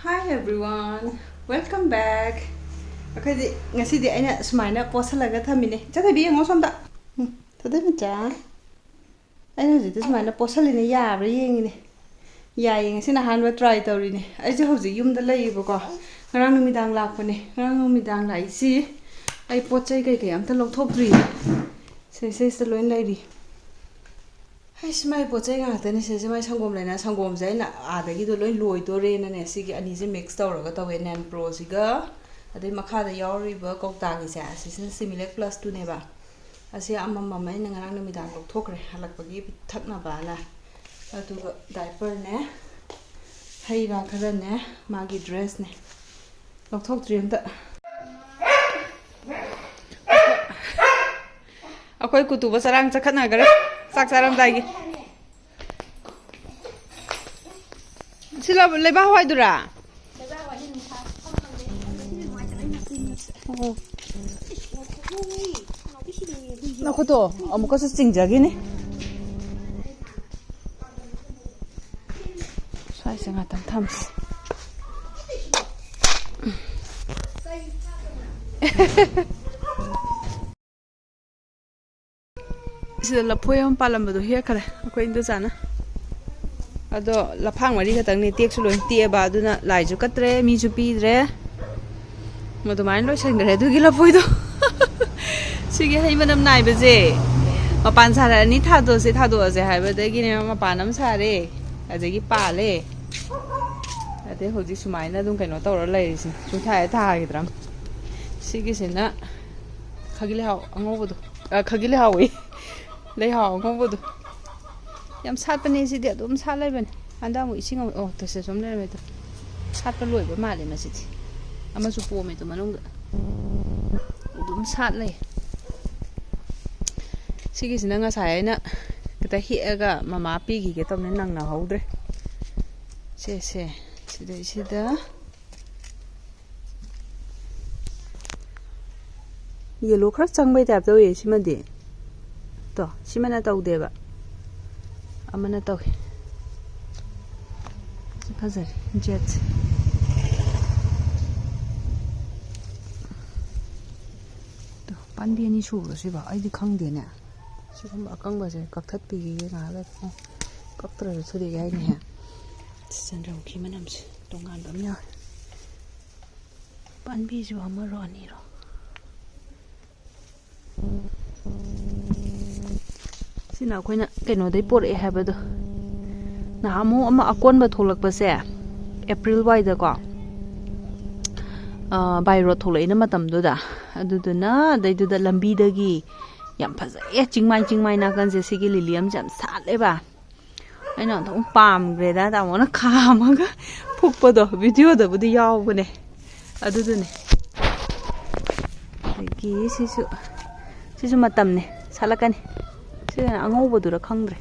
Hi everyone, welcome back. Okay, ngasi di aina sumaina posalaga thamine. Chata bi ngo somda. Thade macha. Aina ji sumaina posaline ya bra yengine. Ya ngasi na hanwa try tawrine. Ai je hoji yumda laiba ko. Ngarang numidang lakpane. Ngarang numidang lai si. Ai pochai kai kai amta lokthokdri. Se loin lairi. Hai smai pochai ngakta ni se mai sangom laina sangom jai na adagi do loi loi to re na ne sigi ani je mix tawraga tawe nan pro siga adai makha da yauriba kokta gi sa si Similac plus 2 ne ba asi amma mama ina ngarang numidang lokthokre halakpagi thakna ba la atu diaper ne hai ra khara ne magi dress ne lokthokdri amta akoi kutu ba sarang chakhatna gare sak saram dai sila leba hawai dura nako to amuka sa singjagi ni sai sanga tam thams sila lapoi am palam do he khare ko inda jana ado laphang mari khatang ni tek su loi tie ba aduna lai ju katre mi ju pi dre madu main loi sang gre du gi lapoi do sigi hai manam nai ba je mapan sara ni thado se hai ba de gi ne mapan am sare adegi pa le ade hoji sumai na dum kaino tawra lai si su thai tha gi dram sigi sina khagile haw ango do khagile hawi lei haw ango do yam satpane si de dum salai ban anda mu ising oh to se som le me to satpa loi ba male ma si ti ama su po me to manung dum sat lai sigi sina nga sai na kita hi aga mama pi gi ke tom ne nang na haudre se sida yellow khar changbai tap to ye simade to simana tawde ba amana tawi fazari jet to panbi ani su ro siba ai di khangde ne sigum akang ba je kakthat pi gi na la kaktra ro thuri gai ne sen ro ki manam se tongan bam nya panbi ju amaro ani ro sina koina keno dei por e habado na amu ama akon ba tholak ba se April wai da ko by road tholai na matam do da aduduna dai du da lambi dagi yam phaja e chingmai na kan je sigi lilium jam sat le ba aina thong pam gre da da mo na khama ga phukpa do video da budi yaw bune adudune gi sisu matam ne salakani sina angobadura khangdre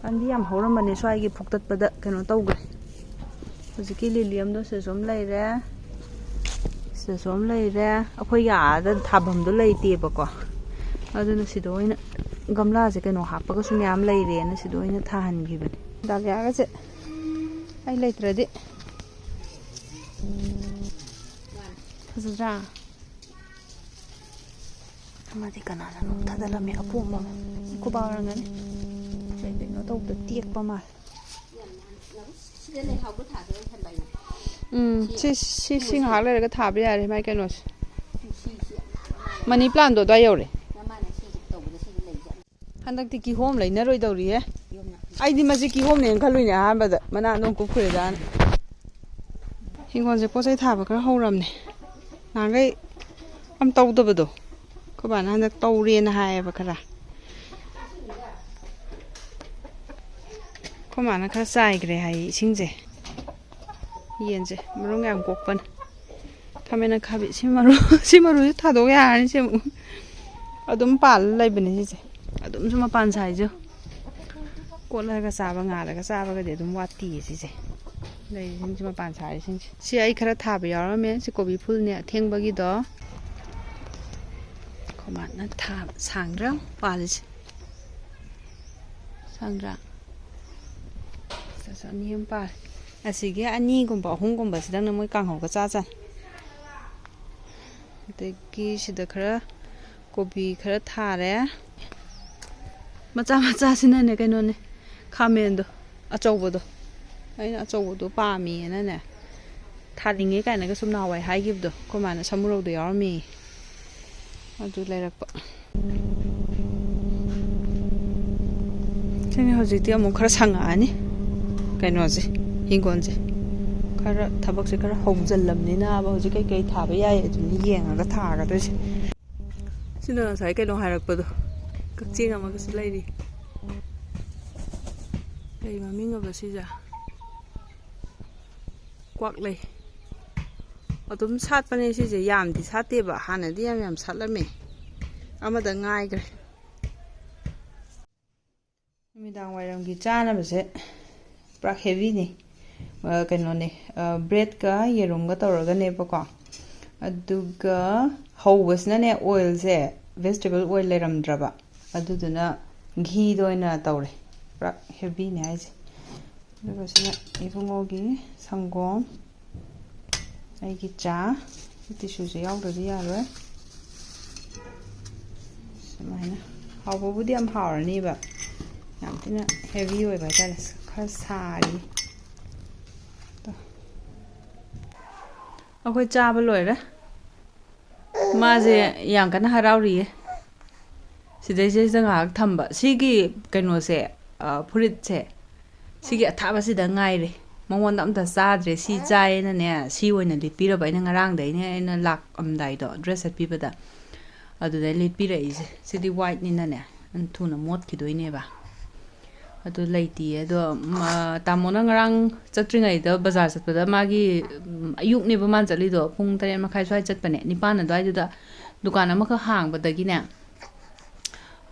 andi yam horamane swai gi phuktat pada keno tawgre hojiki lilium do se som laire akhoi ya da thabam do leite bako aduna sidoina gamla je keno hapaga sum yam leire na sidoina thahan gi bane dalya ga se ai leitradi fazra amadi kanana no thadala me apu ma ko barangan sai de no to tiek pa ma si ngak le ga tha ba ya re mai keno mani plant do da yore handak ti ki home lai na roi dawri he ai di masi ki home ne khalui ne ha ba da mana no ku khre dan hingon je po sai tha ba ka horam ne na gai am taw da ba do ko ba na handak tawre na ha ba khara ko ma na kha sai gre hai singje yen je murong yang kokpan kamena khabi simaru tha do ya ni se adum pal lai bane je adum suma pan sai jo ko la ga sa ba nga la ga sa ba ga de dum wati si je lai sing suma pan sai sing si ai khara tha ba ya me si kobi phul ne theng ba gi do ko ma na tha sangrang pal sangrang ꯑꯅꯤ ꯑꯃ ꯄꯥꯔꯦ ꯑꯁꯤꯒꯤ ꯑꯅꯤꯒꯨꯝꯕ ꯑꯍꯨꯝꯒꯨꯝꯕꯁꯤꯗꯪꯅ ꯃꯣꯏ ꯀꯥꯡꯍꯧꯒ ꯆꯥꯖꯥꯅꯤ ꯑꯗꯒꯤ ꯁꯤꯗ ꯈꯔ ꯀꯣꯕꯤ ꯈꯔ ꯊꯥꯔꯦ ꯃꯆꯥ ꯃꯆꯥꯁꯤꯅꯅꯦ ꯀꯩꯅꯣꯅꯦ ꯈꯥꯃꯦꯟꯗꯣ ꯑꯆꯧꯕꯗꯣ ꯑꯩꯅ ꯑꯆꯧꯕꯗꯣ ꯄꯥꯝꯃꯦꯅꯅꯦ ꯊꯥꯅꯤꯡꯉꯦ ꯀꯥꯏꯅꯒ ꯁꯨꯝ ꯅꯍꯥꯟꯋꯥꯏ ꯍꯥꯏꯈꯤꯕꯗꯣ ꯑꯩꯈꯣꯏ ꯃꯥꯅ ꯁꯃꯨꯔꯧꯗ ꯌꯥꯎꯔꯝꯃꯤ ꯑꯗꯨ ꯂꯩꯔꯛꯄ ꯁꯤꯅꯤ ꯍꯧꯖꯤꯛꯇꯤ ꯑꯃꯨꯛ ꯈꯔ ꯁꯪꯉꯛꯑꯅꯤ ꯀꯩꯅꯣꯁꯦ ꯍꯤꯡꯒꯣꯜꯁꯦ ꯈꯔ ꯊꯕꯛꯁꯦ ꯈꯔ ꯍꯧꯖꯤꯜꯂꯝꯅꯤꯅꯕ ꯍꯧꯖꯤꯛ ꯀꯩꯀꯩ ꯊꯥꯕ ꯌꯥꯏ ꯑꯗꯨꯅ ꯌꯦꯡꯉꯒ ꯊꯥꯒꯗꯣꯏꯁꯦ ꯁꯤꯅ ꯉꯁꯥꯏ ꯀꯩꯅꯣ ꯍꯥꯏꯔꯛꯄꯗꯣ ꯀꯛꯆꯤꯡ ꯑꯃꯒꯁꯨ ꯂꯩꯔꯤ ꯀꯩ ꯃꯃꯤꯡꯉꯕ ꯁꯤꯁꯦ ꯀ꯭ꯋꯥꯛꯂꯩ ꯑꯗꯨꯝ ꯁꯥꯠꯄꯅꯦ ꯁꯤꯁꯦ ꯌꯥꯝꯗꯤ ꯁꯥꯠꯇꯦꯕ ꯍꯥꯟꯅꯗꯤ ꯌꯥꯝ ꯁꯥꯠꯂꯝꯃꯦ ꯑꯃꯗ ꯉꯥꯏꯈ꯭ꯔꯦ ꯅꯨꯃꯤꯗꯥꯡ ꯋꯥꯏꯔꯝꯒꯤ ꯆꯥꯅꯕꯁꯦ ꯄꯨꯔꯥ ꯍꯦꯚꯤꯅꯤ ꯀꯩꯅꯣꯅꯦ ꯕ꯭ꯔꯦꯗꯀ ꯌꯦꯔꯨꯝꯒ ꯇꯧꯔꯒꯅꯦꯕꯀꯣ ꯑꯗꯨꯒ ꯍꯧꯕꯁꯤꯅꯅꯦ ꯑꯣꯏꯜꯁꯦ ꯚꯦꯖꯤꯇꯦꯕꯜ ꯑꯣꯏꯜ ꯂꯩꯔꯝꯗ꯭ꯔꯕ ꯑꯗꯨꯗꯨꯅ ꯘꯤꯗ ꯑꯣꯏꯅ ꯇꯧꯔꯦ ꯄꯨꯔꯥ ꯍꯦꯚꯤꯅꯦ ꯍꯥꯏꯁꯦ ꯑꯗꯨꯒ ꯁꯤꯅ ꯏꯕꯨꯡꯉꯣꯒꯤ ꯁꯪꯒꯣꯝ ꯑꯩꯒꯤ ꯆꯥ ꯇꯤꯁꯨꯁꯦ ꯌꯥꯎꯗ꯭ꯔꯗꯤ ꯌꯥꯔꯣꯏ ꯁꯨꯃꯥꯏꯅ ꯍꯥꯎꯕꯕꯨꯗꯤ ꯌꯥꯝ ꯍꯥꯎꯔꯅꯤꯕ ꯌꯥꯝ ꯊꯤꯅ ꯍꯦꯚꯤ ꯑꯣꯏꯕ ꯍꯥꯏꯇꯥꯔꯦ ꯈꯔ ꯁꯥꯔꯤ ꯑꯩꯈꯣই ꯆꯥꯕ ꯂꯣꯏꯔꯦ ꯃꯥꯁꯦ ꯌꯥꯝ ꯀꯟꯅ ꯍꯔꯥꯎꯔꯤꯌꯦ ꯁꯤꯗꯩꯁꯤꯗ ꯉꯥꯏꯍꯥꯛ ꯊꯝꯕ ꯁꯤꯒꯤ ꯀꯩꯅꯣꯁꯦ ꯐꯨꯔꯤꯠꯁꯦ ꯁꯤꯒꯤ ꯑꯊꯥꯕꯁꯤꯗ ꯉꯥꯏꯔꯦ ꯃꯉꯣꯟꯗ ꯑꯝꯇ ꯆꯥꯗ꯭ꯔꯦ ꯁꯤ ꯆꯥꯏꯌꯦꯅꯅꯦ ꯁꯤ ꯑꯣꯏꯅ ꯂꯤꯠꯄꯤꯔꯕ ꯑꯩꯅ ꯉꯔꯥꯡꯗꯩꯅꯦ ꯑꯩꯅ ꯂꯥꯛꯑꯝꯗꯥꯏꯗꯣ ꯗ꯭ꯔꯦꯁ ꯁꯦꯠꯄꯤꯕꯗ ꯑꯗꯨꯗꯩ ꯂꯤꯠꯄꯤꯔꯛꯏꯁꯦ ꯁꯤꯗꯤ ꯋꯥꯏꯠꯅꯤꯅꯅꯦ ꯊꯨꯅ ꯃꯣꯠꯈꯤꯗꯣꯏꯅꯦꯕ ꯑꯗꯨ ꯂꯩꯇꯤꯌꯦ ꯑꯗꯣ ꯇꯥꯃꯣꯅ ꯉꯔꯥꯡ ꯆꯠꯇ꯭ꯔꯤꯉꯩꯗ ꯕꯖꯥꯔ ꯆꯠꯄꯗ ꯃꯥꯒꯤ ꯑꯌꯨꯛꯅꯦꯕ ꯃꯥꯅ ꯆꯠꯂꯤꯗꯣ ꯄꯨꯡ 8:30 ꯁ꯭ꯋꯥꯏ ꯆꯠꯄꯅꯦ 9 ꯑꯗꯨꯋꯥꯏꯗꯨꯗ ꯗꯨꯀꯥꯟ ꯑꯃꯈꯛ ꯍꯥꯡꯕꯗꯒꯤꯅꯦ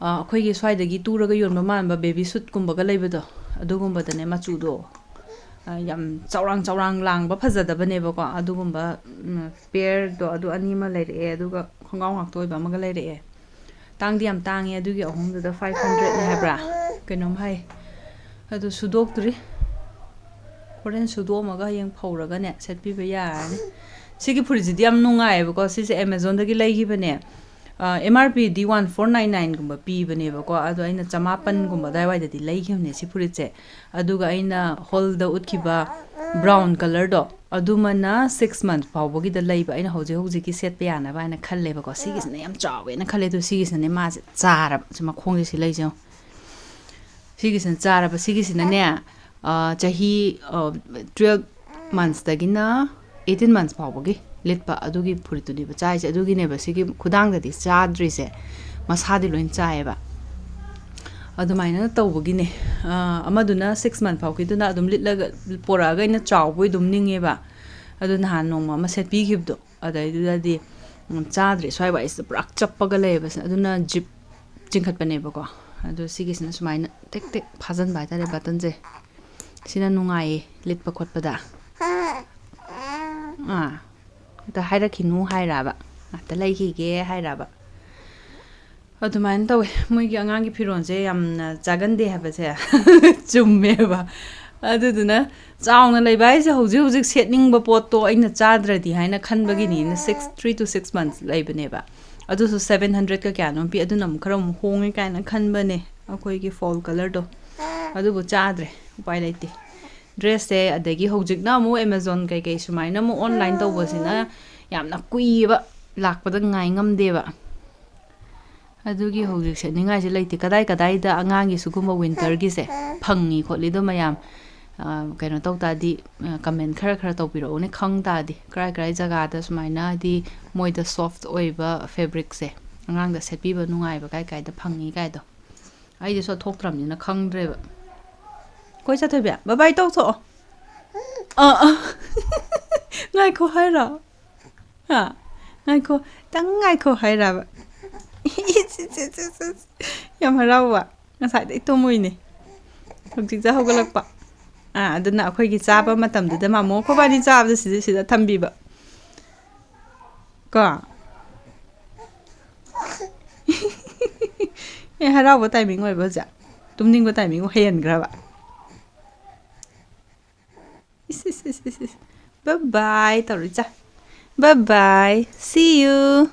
ꯑꯩꯈꯣꯏꯒꯤ ꯁ꯭ꯋꯥꯏꯗꯒꯤ ꯇꯨꯔꯒ ꯌꯣꯟꯕ ꯃꯥꯟꯕ ꯕꯦꯕꯤ ꯁꯨꯠꯀꯨꯝꯕꯒ ꯂꯩꯕꯗꯣ ꯑꯗꯨꯒꯨꯝꯕꯗꯅꯦ ꯃꯆꯨꯗꯣ ꯌꯥꯝ ꯆꯥꯎꯔꯥꯡ ꯂꯥꯡꯕ ꯐꯖꯗꯕꯅꯦꯕꯀꯣ ꯑꯗꯨꯒꯨꯝꯕ ꯄꯦꯌꯔꯗꯣ ꯑꯗꯨ ꯑꯅꯤ ꯑꯃ ꯂꯩꯔꯛꯑꯦ ꯑꯗꯨꯒ ꯈꯣꯡꯒ꯭ꯔꯥꯎ ꯉꯥꯛꯇ ꯑꯣꯏꯕ ꯑꯃꯒ ꯂꯩꯔꯛꯑꯦ ꯇꯥꯡꯗꯤ ꯌꯥꯝ ꯇꯥꯡꯉꯦ ꯑꯗꯨꯒꯤ ꯑꯍꯨꯝꯗꯨꯗ 500ꯅꯦ ꯍꯥꯏꯕ꯭ꯔꯥ ꯀꯩꯅꯣꯝ ꯍꯥꯏ ꯑꯗꯨ ꯁꯨꯗꯣꯛꯇ꯭ꯔꯤ ꯍꯣꯔꯦꯟ ꯁꯨꯗꯣꯛꯑꯝꯃꯒ ꯍꯌꯦꯡ ꯐꯧꯔꯒꯅꯦ ꯁꯦꯠꯄꯤꯕ ꯌꯥꯔꯅꯤ ꯁꯤꯒꯤ ꯐꯨꯔꯤꯠꯁꯤꯗꯤ ꯌꯥꯝ ꯅꯨꯡꯉꯥꯏꯌꯦꯕꯀꯣ ꯁꯤꯁꯦ ꯑꯦꯃꯥꯖꯣꯟꯗꯒꯤ ꯂꯩꯈꯤꯕꯅꯦ MRPꯗꯤ 1499ꯒꯨꯝꯕ ꯄꯤꯕꯅꯦꯕꯀꯣ ꯑꯗꯣ ꯑꯩꯅ 900ꯒꯨꯝꯕ ꯑꯗꯨꯋꯥꯏꯗꯗꯤ ꯂꯩꯈꯤꯕꯅꯦ ꯁꯤ ꯐꯨꯔꯤꯠꯁꯦ ꯑꯗꯨꯒ ꯑꯩꯅ ꯍꯣꯜꯗ ꯎꯠꯈꯤꯕ ꯕ꯭ꯔꯥꯎꯟ ꯀꯂꯔꯗꯣ ꯑꯗꯨꯃꯅ 6 months ꯐꯥꯎꯕꯒꯤꯗ ꯂꯩꯕ ꯑꯩꯅ ꯍꯧꯖꯤꯛꯀꯤ ꯁꯦꯠꯄ ꯌꯥꯅꯕ ꯍꯥꯏꯅ ꯈꯜꯂꯦꯕꯀꯣ ꯁꯤꯒꯤꯁꯤꯅ ꯌꯥꯝ ꯆꯥꯎꯋꯦꯅ ꯈꯜꯂꯦ ꯑꯗꯣ ꯁꯤꯒꯤꯁꯤꯅꯅꯦ ꯃꯥꯁꯦ ꯆꯥꯔꯕ ꯁꯤ ꯃꯈꯣꯡꯁꯦ ꯁꯤ ꯂꯩꯖꯦ ꯁꯤꯒꯤꯁꯤꯅ ꯆꯥꯔꯕ ꯁꯤꯒꯤꯁꯤꯅꯅꯦ ꯆꯍꯤ 12 monthsꯇꯒꯤꯅ 18 months ꯐꯥꯎꯕꯒꯤ ꯂꯤꯠꯄ ꯑꯗꯨꯒꯤ ꯐꯨꯔꯤꯠꯇꯨꯅꯦꯕ ꯆꯥꯏꯁꯦ ꯑꯗꯨꯒꯤꯅꯦꯕ ꯁꯤꯒꯤ ꯈꯨꯗꯥꯡꯗꯗꯤ ꯆꯥꯗ꯭ꯔꯤꯁꯦ ꯃꯁꯥꯗꯤ ꯂꯣꯏ ꯆꯥꯏꯌꯦꯕ ꯑꯗꯨꯃꯥꯏꯅ ꯇꯧꯕꯒꯤꯅꯦ ꯑꯃꯗꯨꯅ 6 months ꯐꯥꯎꯒꯤꯗꯨꯅ ꯑꯗꯨꯝ ꯂꯤꯠꯂꯒ ꯄꯣꯔꯛꯑꯒ ꯑꯩꯅ ꯆꯥꯎꯕꯣꯏ ꯑꯗꯨꯝ ꯅꯤꯡꯉꯦꯕ ꯑꯗꯨ ꯅꯍꯥꯟ ꯅꯣꯡꯃ ꯑꯃ ꯁꯦꯠꯄꯤꯈꯤꯕꯗꯣ ꯑꯗꯩꯗꯨꯗꯗꯤ ꯆꯥꯗ꯭ꯔꯦ ꯁ꯭ꯋꯥꯏ ꯋꯥꯏꯁꯤꯗ ꯄꯨꯔꯥ ꯆꯞꯄꯒ ꯂꯩꯌꯦꯕ ꯑꯗꯨꯅ ꯖꯤꯞ ꯆꯤꯡꯈꯠꯄꯅꯦꯕꯀꯣ ꯑꯗꯣ ꯁꯤꯒꯤꯁꯤꯅ ꯁꯨꯃꯥꯏꯅ ꯇꯦꯛ ꯇꯦꯛ ꯐꯥꯖꯤꯟꯕ ꯍꯥꯏꯇꯥꯔꯦ ꯕꯇꯟꯁꯦ ꯁꯤꯅ ꯅꯨꯡꯉꯥꯏꯌꯦ ꯂꯤꯠꯄ ꯈꯣꯠꯄꯗ ꯑꯝꯇ ꯍꯥꯏꯔꯛꯈꯤꯅꯨ ꯍꯥꯏꯔꯕ ꯉꯥꯛꯇ ꯂꯩꯈꯤꯒꯦ ꯍꯥꯏꯔꯕ ꯑꯗꯨꯃꯥꯏꯅ ꯇꯧꯋꯦ ꯃꯣꯏꯒꯤ ꯑꯉꯥꯡꯒꯤ ꯐꯤꯔꯣꯜꯁꯦ ꯌꯥꯝꯅ ꯆꯥꯒꯟꯗꯦ ꯍꯥꯏꯕꯁꯦ ꯆꯨꯝꯃꯦꯕ ꯑꯗꯨꯗꯨꯅ ꯆꯥꯎꯅ ꯂꯩꯕ ꯍꯥꯏꯁꯦ ꯍꯧꯖꯤꯛ ꯁꯦꯠꯅꯤꯡꯕ ꯄꯣꯠꯇꯣ ꯑꯩꯅ ꯆꯥꯗ꯭ꯔꯗꯤ ꯍꯥꯏꯅ6 to 6 months ꯂꯩꯕꯅꯦꯕ ꯑꯗꯨꯁꯨ 700ꯀ ꯀꯌꯥꯅꯣꯝ ꯄꯤ ꯑꯗꯨꯅ ꯑꯃꯨꯛ ꯈꯔ ꯑꯃꯨꯛ ꯍꯣꯡꯉꯦ ꯀꯥꯏꯅ ꯈꯟꯕꯅꯦ ꯑꯩꯈꯣꯏꯒꯤ ꯐꯣꯜ ꯀꯂꯔꯗꯣ ꯑꯗꯨꯕꯨ ꯆꯥꯗ꯭ꯔꯦ ꯎꯄꯥꯏ ꯂꯩꯇꯦ ꯗ꯭ꯔꯦꯁꯁꯦ ꯑꯗꯒꯤ ꯍꯧꯖꯤꯛꯅ ꯑꯃꯨꯛ ꯑꯦꯃꯥꯖꯣꯟ ꯀꯩꯀꯩ ꯁꯨꯃꯥꯏꯅ ꯑꯃꯨꯛ ꯑꯣꯟꯂꯥꯏꯟ ꯇꯧꯕꯁꯤꯅ ꯌꯥꯝꯅ ꯀꯨꯏꯌꯦꯕ ꯂꯥꯛꯄꯗ ꯉꯥꯏ ꯉꯝꯗꯦꯕ ꯑꯗꯨꯒꯤ ꯍꯧꯖꯤꯛ ꯁꯦꯠꯅꯤꯡꯉꯥꯏꯁꯦ ꯂꯩꯇꯦ ꯀꯗꯥꯏꯗ ꯑꯉꯥꯡꯒꯤ ꯁꯤꯒꯨꯝꯕ ꯋꯤꯟꯇꯔꯒꯤꯁꯦ ꯐꯪꯉꯤ ꯈꯣꯠꯂꯤꯗꯣ ꯃꯌꯥꯝ ꯀꯩꯅꯣ ꯇꯧ ꯇꯥꯔꯗꯤ ꯀꯃꯦꯟ ꯈꯔ ꯇꯧꯕꯤꯔꯛꯎꯅꯦ ꯈꯪ ꯇꯥꯔꯗꯤ ꯀꯔꯥꯏ ꯖꯒꯥꯗ ꯁꯨꯃꯥꯏꯅ ꯍꯥꯏꯗꯤ ꯃꯣꯏꯗ ꯁꯣꯐꯠ ꯑꯣꯏꯕ ꯐꯦꯕ꯭ꯔꯤꯛꯁꯦ ꯑꯉꯥꯡꯗ ꯁꯦꯠꯄꯤꯕ ꯅꯨꯡꯉꯥꯏꯕ ꯀꯥꯏꯗ ꯐꯪꯉꯤ ꯀꯥꯏꯗꯣ ꯑꯩꯗꯤ ꯊꯣꯛꯇ꯭ꯔꯕꯅꯤꯅ ꯈꯪꯗ꯭ꯔꯦꯕ ꯀꯣꯏ ꯆꯠꯊꯣꯏꯕꯤ ꯕꯕꯥꯏ ꯇꯧꯊꯣꯛꯑꯣ ꯉꯥꯏꯈꯣ ꯍꯥꯏꯔꯣ ꯉꯥꯏꯈꯣ ꯇꯪ ꯉꯥꯏꯈꯣ ꯍꯥꯏꯔꯕ ꯌꯥꯝ ꯍꯔꯥꯎꯕ ꯉꯁꯥꯏꯗꯩ ꯇꯨꯝꯃꯨꯏꯅꯦ ꯍꯧꯖꯤꯛꯇ ꯍꯧꯒꯠꯂꯛꯄ ꯑꯗꯨꯅ ꯑꯩꯈꯣꯏꯒꯤ ꯆꯥꯕ ꯃꯇꯝꯗꯨꯗ ꯃꯥꯃꯣ ꯑꯩꯈꯣꯏꯕꯥꯅꯤ ꯆꯥꯕꯗ ꯁꯤꯗ ꯊꯝꯕꯤꯕ ꯀꯣ ꯍꯔꯥꯎꯕ ꯇꯥꯏꯃꯤꯡ ꯑꯣꯏꯕ ꯍꯧꯖꯤꯛ ꯇꯨꯝꯅꯤꯡꯕ ꯇꯥꯏꯃꯤꯡ ꯍꯦꯟꯈ꯭ꯔꯕ Is, is. Bye bye tꯧꯔꯤ ꯆꯥ. Bye bye. See you.